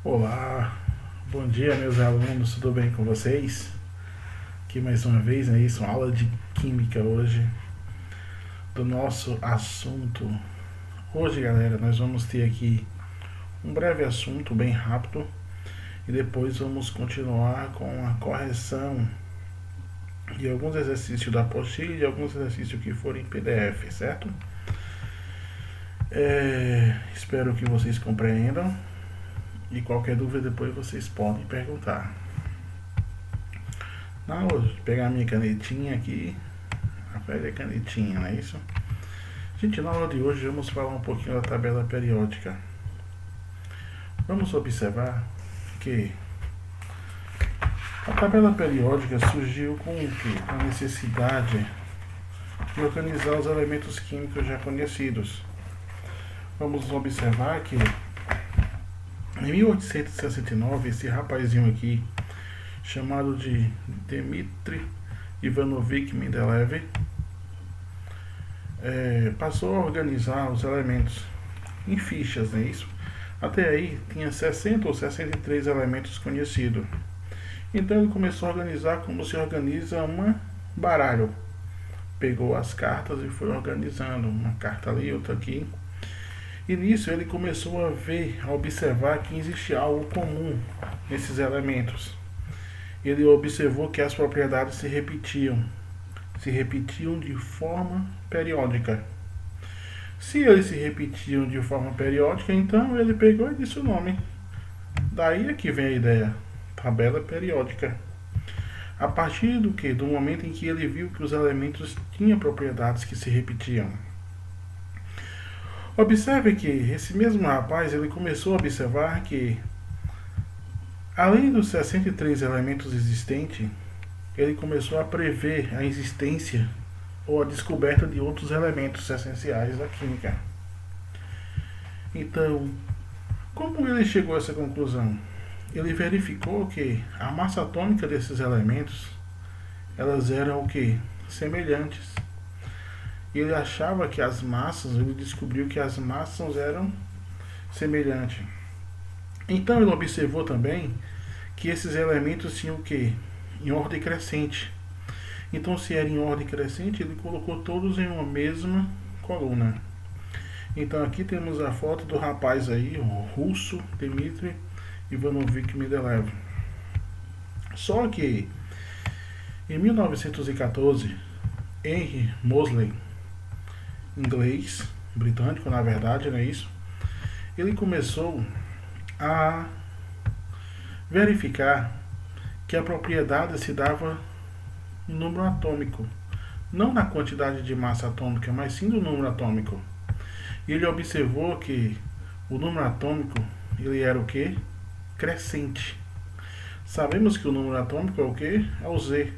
Olá, bom dia meus alunos, tudo bem com vocês? Aqui mais uma vez, uma aula de Química hoje, do nosso assunto. Hoje, galera, nós vamos ter aqui um breve assunto, bem rápido, e depois vamos continuar com a correção de alguns exercícios da apostila e de alguns exercícios que forem PDF, certo? Espero que vocês compreendam. E qualquer dúvida depois vocês podem perguntar. Na aula, vou pegar minha canetinha aqui, a velha canetinha, não é isso? Gente, na aula de hoje vamos falar um pouquinho da tabela periódica. Vamos observar que a tabela periódica surgiu com o quê? Com a necessidade de organizar os elementos químicos já conhecidos. Vamos observar que em 1869, esse rapazinho aqui, chamado de Dmitri Ivanovich Mendeleev, passou a organizar os elementos em fichas, não é isso? Até aí tinha 60 ou 63 elementos conhecidos. Então ele começou a organizar como se organiza um baralho. Pegou as cartas e foi organizando, uma carta ali, outra aqui. E nisso ele começou a observar que existia algo comum nesses elementos. Ele observou que as propriedades se repetiam de forma periódica. Se eles se repetiam de forma periódica, então ele pegou e disse o nome. Daí é que vem a ideia, tabela periódica. A partir do que? Do momento em que ele viu que os elementos tinham propriedades que se repetiam. Observe que esse mesmo rapaz, ele começou a observar que, além dos 63 elementos existentes, ele começou a prever a existência ou a descoberta de outros elementos essenciais da química. Então, como ele chegou a essa conclusão? Ele verificou que a massa atômica desses elementos, elas eram o quê? Semelhantes. Ele achava que as massas, ele descobriu que as massas eram semelhantes. Então ele observou também que esses elementos tinham o quê? Em ordem crescente. Então, se era em ordem crescente, ele colocou todos em uma mesma coluna. Então aqui temos a foto do rapaz aí, o russo Dmitri Ivanovich Mendeleev. Só que em 1914, Henry Moseley, inglês, britânico na verdade, não é isso? Ele começou a verificar que a propriedade se dava no número atômico, não na quantidade de massa atômica, mas sim do número atômico. E ele observou que o número atômico, ele era o que? Crescente. Sabemos que o número atômico é o que? É o Z.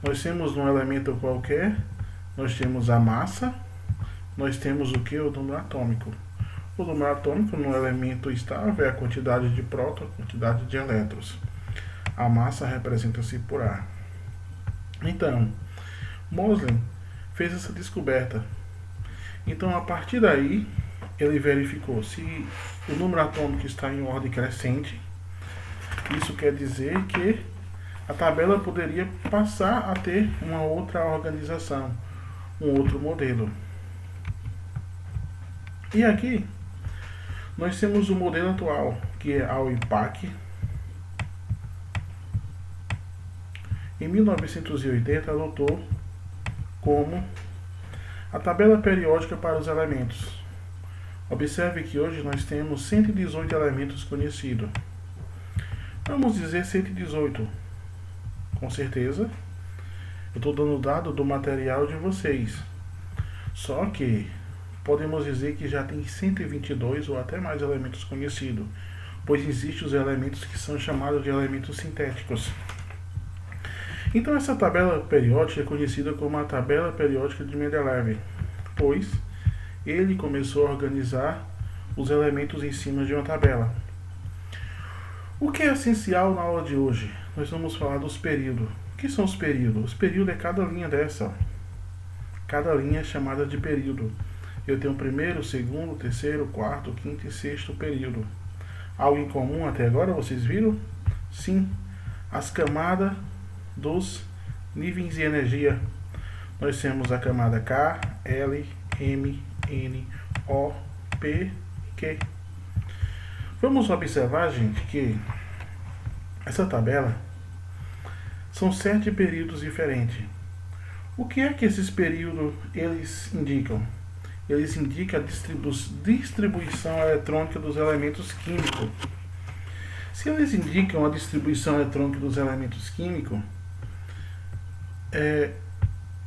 Nós temos um elemento qualquer, nós temos a massa, nós temos o que? O número atômico. O número atômico no elemento estável é a quantidade de prótons, a quantidade de elétrons. A massa representa-se por A. Então, Moseley fez essa descoberta. Então, a partir daí, ele verificou se o número atômico está em ordem crescente. Isso quer dizer que a tabela poderia passar a ter uma outra organização, um outro modelo. E aqui nós temos o modelo atual, que é a UIPAC. Em 1980 adotou como a tabela periódica para os elementos. Observe que hoje nós temos 118 elementos conhecidos. Vamos dizer 118. Com certeza, eu estou dando dado do material de vocês. Só que podemos dizer que já tem 122 ou até mais elementos conhecidos, pois existem os elementos que são chamados de elementos sintéticos. Então essa tabela periódica é conhecida como a tabela periódica de Mendeleev, pois ele começou a organizar os elementos em cima de uma tabela. O que é essencial na aula de hoje? Nós vamos falar dos períodos. O que são os períodos? Os períodos é cada linha dessa. Cada linha é chamada de período. Eu tenho o primeiro, o segundo, o terceiro, o quarto, o quinto e sexto período. algo em comum até agora, vocês viram? Sim, as camadas dos níveis de energia. Nós temos a camada K, L, M, N, O, P e Q. Vamos observar, gente, que essa tabela são 7 períodos diferentes. O que é que esses períodos eles indicam? Eles indicam a distribuição eletrônica dos elementos químicos. Se eles indicam a distribuição eletrônica dos elementos químicos,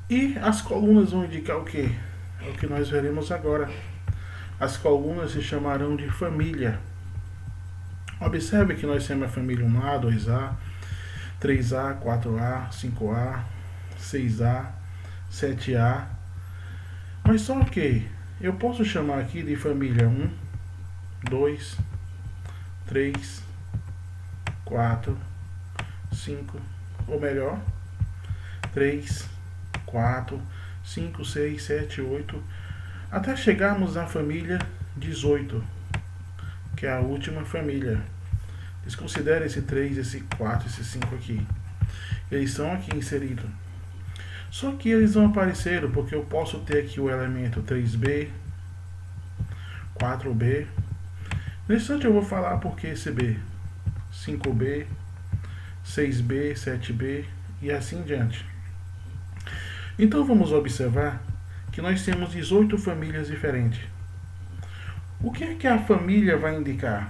e as colunas vão indicar o que? É o que nós veremos agora. As colunas se chamarão de família. Observe que nós temos a família 1A, 2A, 3A, 4A, 5A, 6A, 7A. Mas só que eu posso chamar aqui de família 1, 2, 3, 4, 5, ou melhor, 3, 4, 5, 6, 7, 8, até chegarmos na família 18, que é a última família. Desconsidere esse 3, esse 4, esse 5 aqui. Eles estão aqui inseridos. Só que eles não apareceram porque eu posso ter aqui o elemento 3B, 4B. Nesse instante eu vou falar porque esse B, 5B, 6B, 7B e assim em diante. Então vamos observar que nós temos 18 famílias diferentes. O que é que a família vai indicar?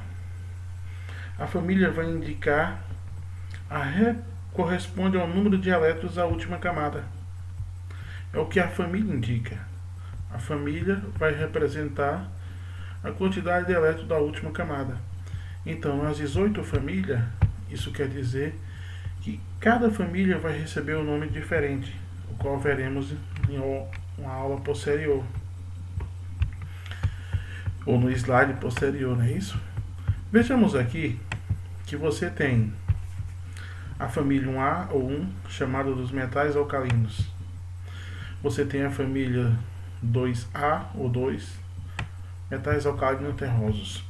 A família vai indicar corresponde ao número de elétrons da última camada. É o que a família indica. A família vai representar a quantidade de elétrons da última camada. Então, nas 18 famílias, isso quer dizer que cada família vai receber um nome diferente, o qual veremos em uma aula posterior, ou no slide posterior, não é isso? Vejamos aqui que você tem a família 1A ou 1, chamada dos metais alcalinos. Você tem a família 2A ou 2, metais alcalinos terrosos.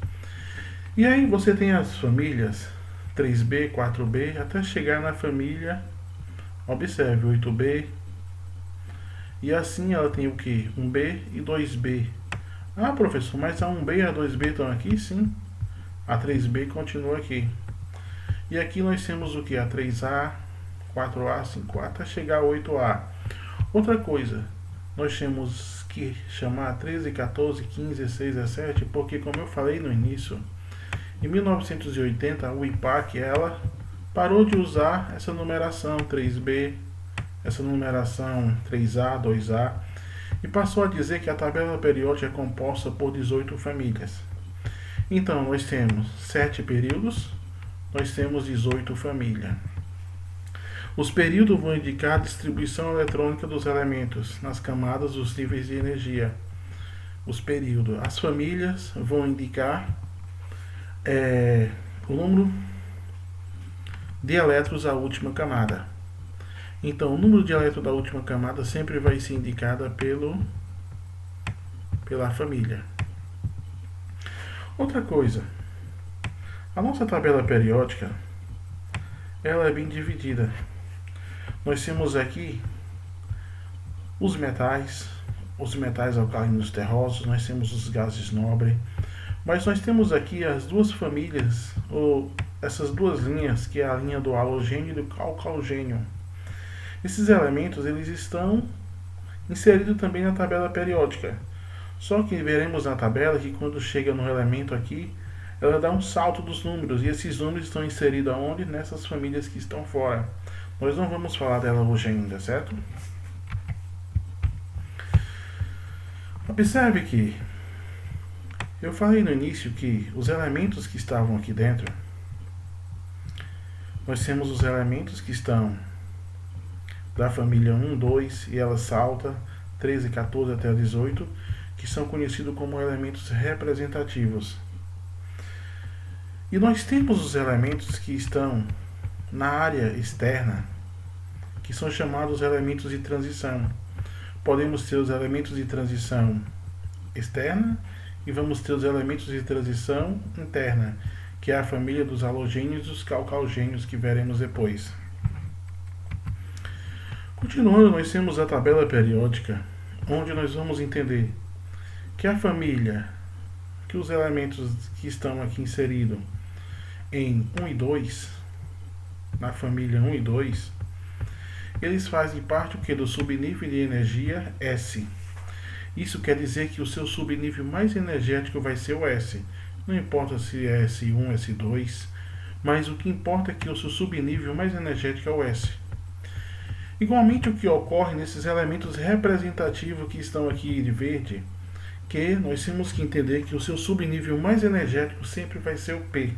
E aí você tem as famílias 3B, 4B, até chegar na família, observe, 8B. E assim ela tem o que? 1B e 2B. Ah, professor, mas a 1B e a 2B estão aqui? Sim. A 3B continua aqui. E aqui nós temos o que? A 3A, 4A, 5A, até chegar a 8A. Outra coisa, nós temos que chamar 13, 14, 15, 16, 17, porque como eu falei no início, em 1980 o IPAC ela parou de usar essa numeração 3B, essa numeração 3A, 2A, e passou a dizer que a tabela periódica é composta por 18 famílias. Então nós temos 7 períodos, nós temos 18 famílias. Os períodos vão indicar a distribuição eletrônica dos elementos nas camadas dos níveis de energia. Os períodos. As famílias vão indicar o número de elétrons da última camada. Então, o número de elétrons da última camada sempre vai ser indicada pela família. Outra coisa, a nossa tabela periódica ela é bem dividida. Nós temos aqui os metais alcalinos terrosos, nós temos os gases nobres, mas nós temos aqui as duas famílias, ou essas duas linhas, que é a linha do halogênio e do alcalogênio. Esses elementos eles estão inseridos também na tabela periódica, só que veremos na tabela que quando chega no elemento aqui, ela dá um salto dos números, e esses números estão inseridos aonde? Nessas famílias que estão fora. Nós não vamos falar dela hoje ainda, certo? Observe que eu falei no início que os elementos que estavam aqui dentro, nós temos os elementos que estão da família 1, 2, e ela salta 13, 14 até 18, que são conhecidos como elementos representativos. E nós temos os elementos que estão na área externa, que são chamados elementos de transição. Podemos ter os elementos de transição externa e vamos ter os elementos de transição interna, que é a família dos halogênios e dos calcalgênios, que veremos depois. Continuando, nós temos a tabela periódica, onde nós vamos entender que a família, que os elementos que estão aqui inseridos em 1 e 2, na família 1 e 2, eles fazem parte do subnível de energia S. Isso quer dizer que o seu subnível mais energético vai ser o S. Não importa se é S1, S2, mas o que importa é que o seu subnível mais energético é o S. Igualmente, o que ocorre nesses elementos representativos que estão aqui de verde, que nós temos que entender que o seu subnível mais energético sempre vai ser o P.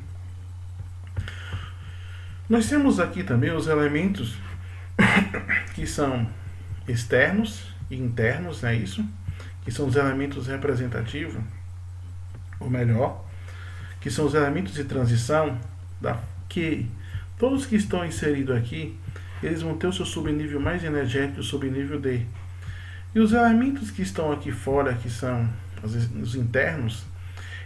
Nós temos aqui também os elementos que são externos e internos, não é isso? Que são os elementos representativos, ou melhor, que são os elementos de transição, que todos que estão inseridos aqui, eles vão ter o seu subnível mais energético, o subnível D. E os elementos que estão aqui fora, que são os internos,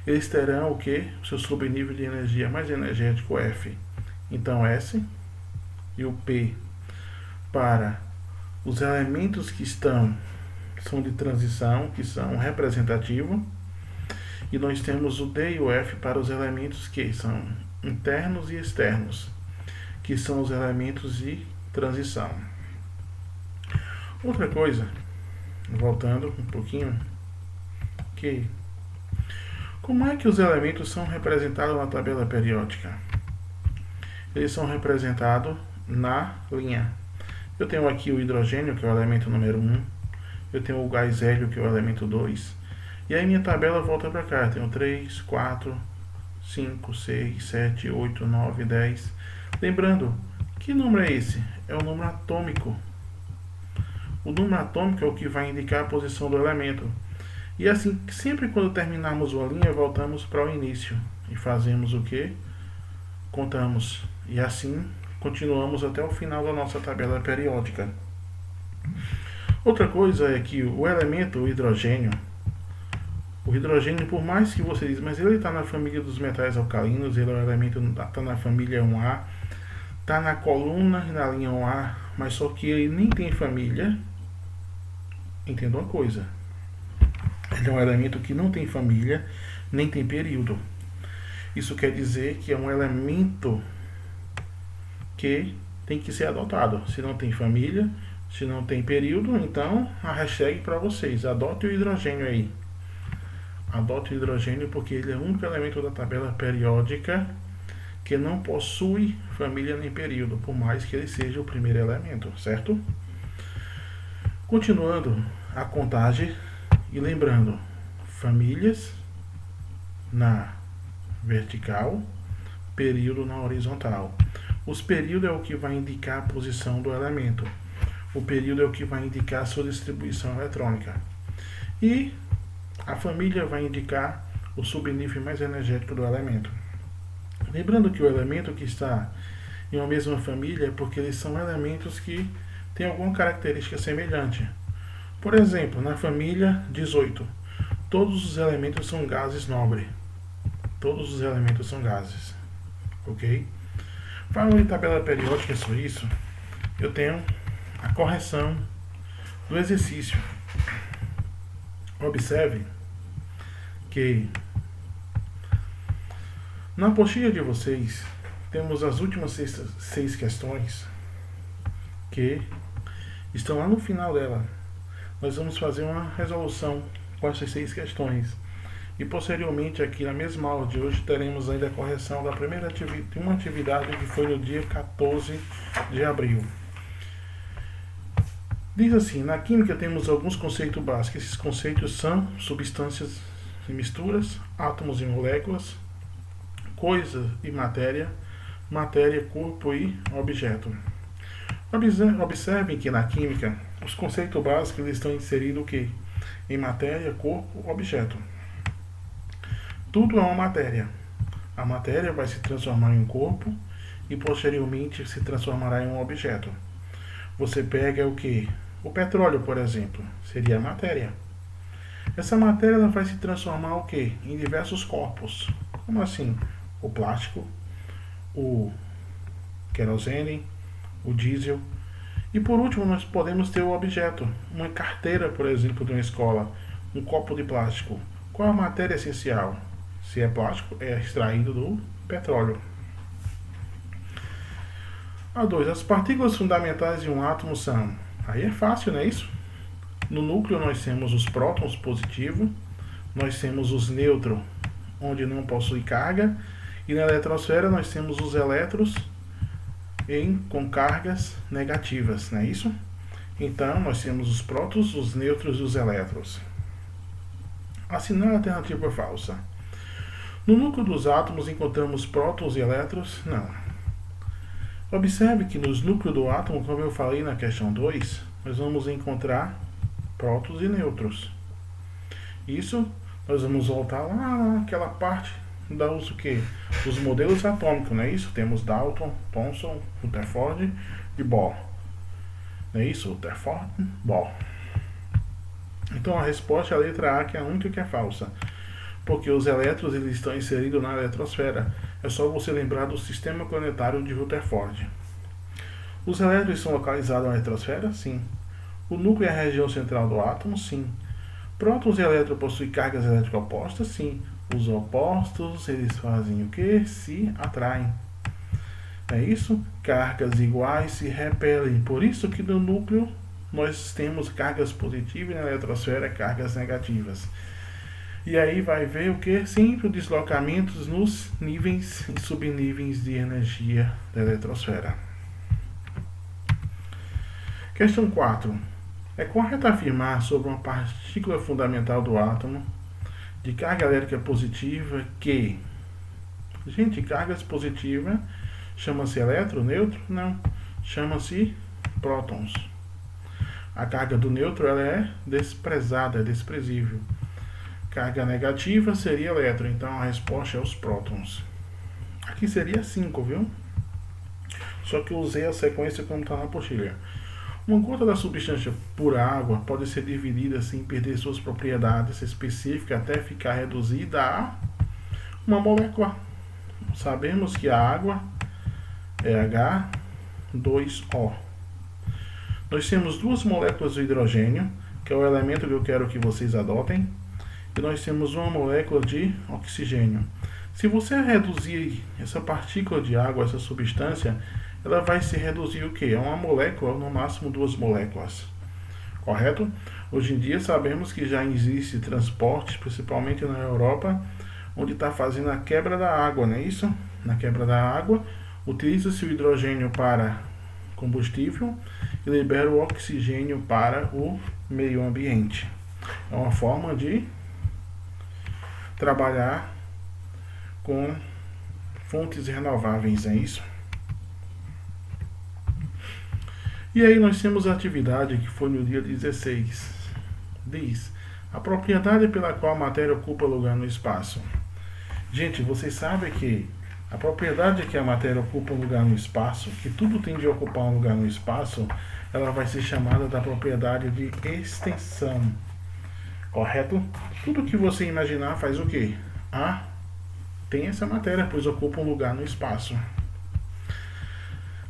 eles terão o que? O seu subnível de energia mais energético, F. Então, S e o P para os elementos que são de transição, que são representativos, e nós temos o D e o F para os elementos que são internos e externos, que são os elementos de transição. Outra coisa, voltando um pouquinho, que como é que os elementos são representados na tabela periódica? Eles são representados na linha. Eu tenho aqui o hidrogênio, que é o elemento número 1. Eu tenho o gás hélio, que é o elemento 2. E aí minha tabela volta para cá. Eu tenho 3, 4, 5, 6, 7, 8, 9, 10. Lembrando, que número é esse? É o número atômico. O número atômico é o que vai indicar a posição do elemento. E assim, sempre quando terminarmos uma linha, voltamos para o início. E fazemos o que? Contamos. E assim, continuamos até o final da nossa tabela periódica. Outra coisa é que o elemento hidrogênio, por mais que você diz, mas ele está na família dos metais alcalinos, ele é um elemento, está na família 1A, está na coluna e na linha 1A, mas só que ele nem tem família. Entenda uma coisa, ele é um elemento que não tem família, nem tem período. Isso quer dizer que é um elemento que tem que ser adotado. Se não tem família, se não tem período, então a hashtag para vocês, adote o hidrogênio aí. Adote o hidrogênio porque ele é o único elemento da tabela periódica que não possui família nem período, por mais que ele seja o primeiro elemento, certo? Continuando a contagem e lembrando, famílias na vertical, período na horizontal. Os períodos é o que vai indicar a posição do elemento. O período é o que vai indicar a sua distribuição eletrônica. E a família vai indicar o subnível mais energético do elemento. Lembrando que o elemento que está em uma mesma família é porque eles são elementos que têm alguma característica semelhante. Por exemplo, na família 18, todos os elementos são gases nobres. Todos os elementos são gases. Ok? Falando em tabela periódica, é só isso. Eu tenho a correção do exercício. Observe que na apostila de vocês temos as últimas seis questões que estão lá no final dela. Nós vamos fazer uma resolução com essas 6 questões. E posteriormente, aqui na mesma aula de hoje, teremos ainda a correção da primeira uma atividade que foi no dia 14 de abril. Diz assim, na química temos alguns conceitos básicos. Esses conceitos são substâncias e misturas, átomos e moléculas, coisa e matéria, matéria, corpo e objeto. Observem que na química, os conceitos básicos eles estão inseridos o quê? Em matéria, corpo, objeto. Tudo é uma matéria. A matéria vai se transformar em um corpo e posteriormente se transformará em um objeto. Você pega o que? O petróleo, por exemplo, seria a matéria. Essa matéria ela vai se transformar o que? Em diversos corpos. Como assim? o plástico, o querosene, o diesel. E por último, nós podemos ter o objeto, uma carteira, por exemplo, de uma escola, um copo de plástico. Qual a matéria essencial? Se é plástico, é extraído do petróleo. A2. As partículas fundamentais de um átomo são... Aí é fácil, não é isso? No núcleo nós temos os prótons positivos, nós temos os nêutrons, onde não possui carga, e na eletrosfera nós temos os elétrons com cargas negativas, não é isso? Então, nós temos os prótons, os nêutrons e os elétrons. Assinale a alternativa falsa. No núcleo dos átomos encontramos prótons e elétrons? Não. Observe que nos núcleos do átomo, como eu falei na questão 2, nós vamos encontrar prótons e nêutrons. Isso, nós vamos voltar lá naquela parte da uso que os modelos atômicos, não é isso? Temos Dalton, Thomson, Rutherford e Bohr. Não é isso? Rutherford, Bohr. Então a resposta é a letra A, que é a única que é falsa. Porque os elétrons eles estão inseridos na eletrosfera. É só você lembrar do sistema planetário de Rutherford. Os elétrons são localizados na eletrosfera? Sim. O núcleo é a região central do átomo? Sim. Prótons e elétrons possuem cargas elétricas opostas? Sim. Os opostos, eles fazem o que? Se atraem. É isso? Cargas iguais se repelem. Por isso que no núcleo nós temos cargas positivas e na eletrosfera cargas negativas. E aí vai ver o que? Sempre deslocamentos nos níveis e subníveis de energia da eletrosfera. Questão 4. É correto afirmar sobre uma partícula fundamental do átomo de carga elétrica positiva que... Gente, cargas positivas chama-se elétron, nêutron? Não. Chama-se prótons. A carga do nêutron ela é desprezada, é desprezível. Carga negativa seria elétron, então a resposta é os prótons. Aqui seria 5, viu? Só que eu usei a sequência como está na apostila. Uma gota da substância pura água pode ser dividida sem perder suas propriedades específicas até ficar reduzida a uma molécula. Sabemos que a água é H2O. Nós temos duas moléculas de hidrogênio, que é o elemento que eu quero que vocês adotem, e nós temos uma molécula de oxigênio. Se você reduzir essa partícula de água, essa substância, ela vai se reduzir o que? A uma molécula, no máximo duas moléculas. Correto? Hoje em dia sabemos que já existe transporte, principalmente na Europa, onde está fazendo a quebra da água, não é isso? Na quebra da água, utiliza-se o hidrogênio para combustível e libera o oxigênio para o meio ambiente. É uma forma de trabalhar com fontes renováveis, é isso? E aí nós temos a atividade que foi no dia 16. Diz, a propriedade pela qual a matéria ocupa lugar no espaço. Gente, vocês sabem que a propriedade que a matéria ocupa um lugar no espaço, que tudo tem de ocupar um lugar no espaço, ela vai ser chamada da propriedade de extensão. Correto? Tudo que você imaginar faz o quê? Tem essa matéria, pois ocupa um lugar no espaço.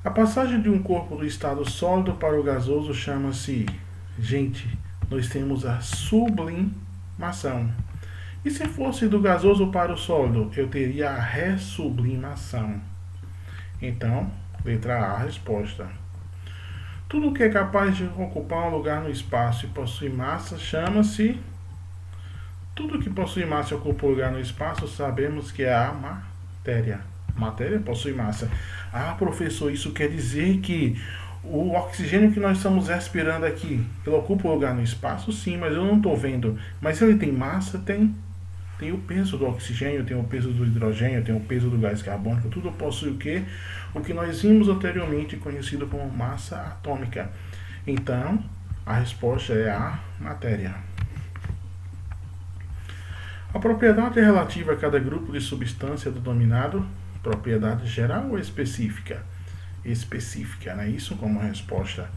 A passagem de um corpo do estado sólido para o gasoso chama-se... Gente, nós temos a sublimação. E se fosse do gasoso para o sólido, eu teria a ressublimação. Então, letra A, a resposta. Tudo que é capaz de ocupar um lugar no espaço e possui massa chama-se... Tudo que possui massa e ocupa um lugar no espaço, sabemos que é a matéria. Matéria possui massa. Professor, isso quer dizer que o oxigênio que nós estamos respirando aqui, ele ocupa um lugar no espaço? Sim, mas eu não estou vendo. Mas ele tem massa? Tem. Tem o peso do oxigênio, tem o peso do hidrogênio, tem o peso do gás carbônico. Tudo possui o quê? O que nós vimos anteriormente, conhecido como massa atômica. Então, a resposta é a matéria. A propriedade relativa a cada grupo de substância denominado propriedade geral ou específica? Específica, não é isso como resposta?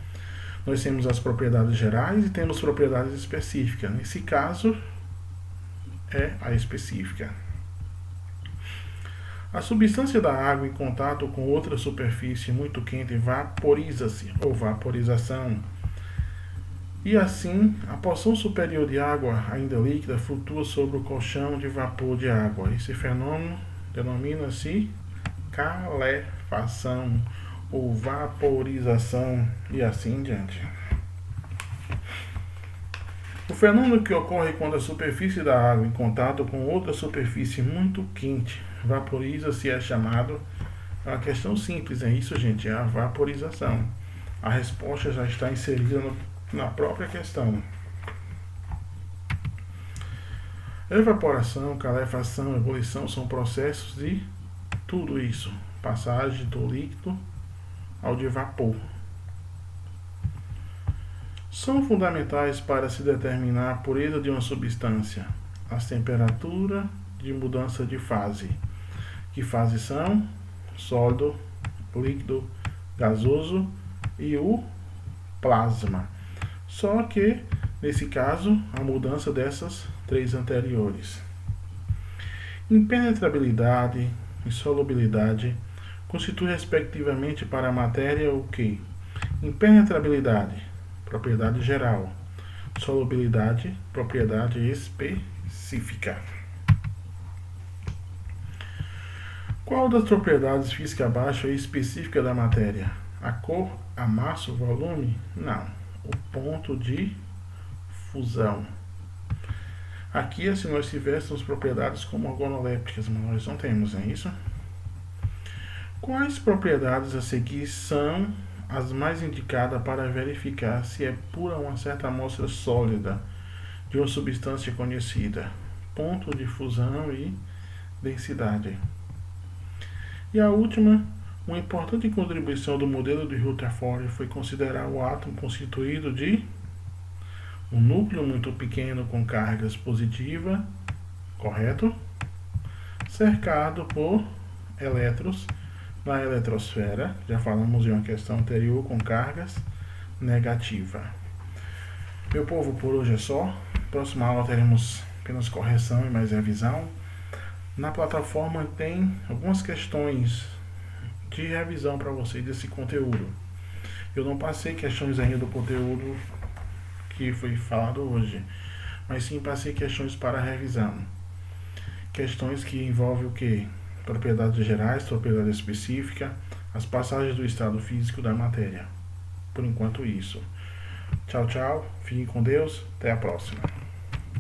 Nós temos as propriedades gerais e temos propriedades específicas. Nesse caso, é a específica. A substância da água em contato com outra superfície muito quente vaporiza-se, ou vaporização. E assim, a porção superior de água ainda líquida flutua sobre o colchão de vapor de água. Esse fenômeno denomina-se calefação ou vaporização e assim em diante. O fenômeno que ocorre quando a superfície da água em contato com outra superfície muito quente vaporiza-se é chamado, é uma questão simples, é isso, gente, é a vaporização. A resposta já está inserida na própria questão. Evaporação, calefação, ebulição são processos de tudo isso, passagem do líquido ao de vapor. São fundamentais para se determinar a pureza de uma substância as temperaturas de mudança de fase. Que fases são? Sólido, líquido, gasoso e o plasma. Só que, nesse caso, a mudança dessas três anteriores. Impenetrabilidade e solubilidade constituem respectivamente para a matéria o que? Impenetrabilidade, propriedade geral. Solubilidade, propriedade específica. Qual das propriedades física baixa e específica da matéria? A cor, a massa, o volume? Não. O ponto de fusão. Aqui é se nós tivéssemos propriedades como organolépticas, mas nós não temos, não é isso? Quais propriedades a seguir são as mais indicadas para verificar se é pura uma certa amostra sólida de uma substância conhecida? Ponto de fusão e densidade. E a última, uma importante contribuição do modelo de Rutherford foi considerar o átomo constituído de um núcleo muito pequeno com cargas positivas, correto? Cercado por elétrons na eletrosfera, já falamos em uma questão anterior, com cargas negativas. Meu povo, por hoje é só. Próxima aula teremos apenas correção e mais revisão. Na plataforma tem algumas questões de revisão para vocês desse conteúdo. Eu não passei questões ainda do conteúdo que foi falado hoje, mas sim passei questões para revisão. Questões que envolvem o que? Propriedades gerais, propriedade específica, as passagens do estado físico da matéria. Por enquanto isso. Tchau, tchau. Fiquem com Deus. Até a próxima.